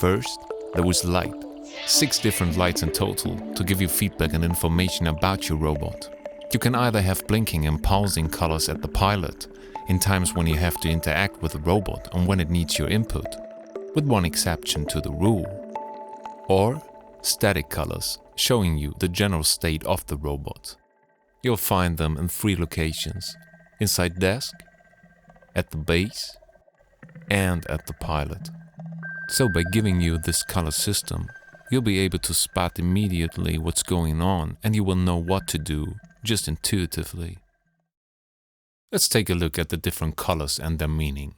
First, there was light. 6 different lights in total to give you feedback and information about your robot. You can either have blinking and pulsing colors at the pilot, in times when you have to interact with the robot and when it needs your input, with one exception to the rule. Or static colors, showing you the general state of the robot. You'll find them in 3 locations: inside desk, at the base, and at the pilot. So by giving you this color system, you'll be able to spot immediately what's going on and you will know what to do, just intuitively. Let's take a look at the different colors and their meaning.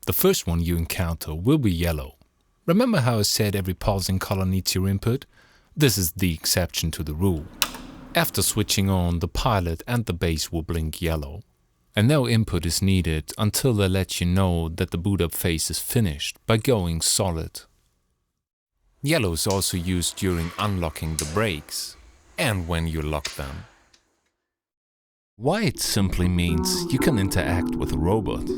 The first one you encounter will be yellow. Remember how I said every pulsing color needs your input? This is the exception to the rule. After switching on, the pilot and the base will blink yellow. And no input is needed until they let you know that the boot up phase is finished by going solid. Yellow is also used during unlocking the brakes and when you lock them. White simply means you can interact with a robot,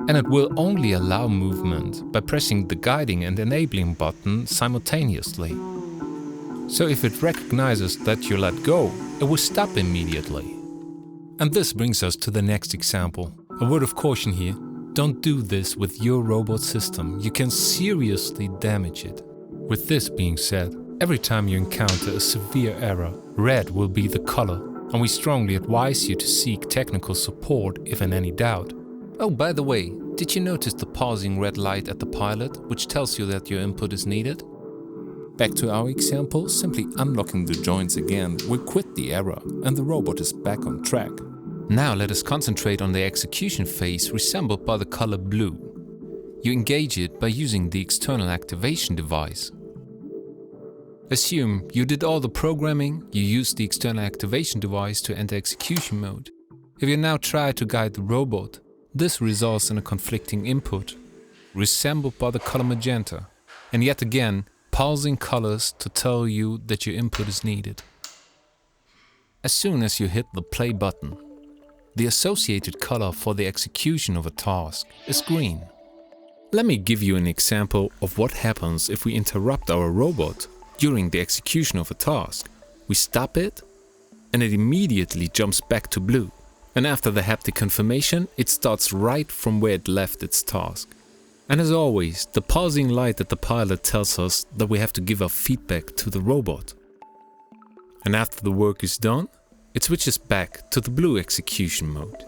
and it will only allow movement by pressing the guiding and enabling button simultaneously. So if it recognizes that you let go, it will stop immediately. And this brings us to the next example. A word of caution here: don't do this with your robot system, you can seriously damage it. With this being said, every time you encounter a severe error, red will be the color, and we strongly advise you to seek technical support if in any doubt. Oh, by the way, did you notice the pausing red light at the pilot, which tells you that your input is needed? Back to our example, simply unlocking the joints again will quit the error, and the robot is back on track. Now let us concentrate on the execution phase resembled by the color blue. You engage it by using the external activation device. Assume you did all the programming, you used the external activation device to enter execution mode. If you now try to guide the robot, this results in a conflicting input, resembled by the color magenta, and yet again, pulsing colors to tell you that your input is needed. As soon as you hit the play button, the associated color for the execution of a task is green. Let me give you an example of what happens if we interrupt our robot during the execution of a task. We stop it, and it immediately jumps back to blue. And after the haptic confirmation, it starts right from where it left its task. And as always, the pulsing light at the pilot tells us that we have to give our feedback to the robot. And after the work is done, it switches back to the blue execution mode.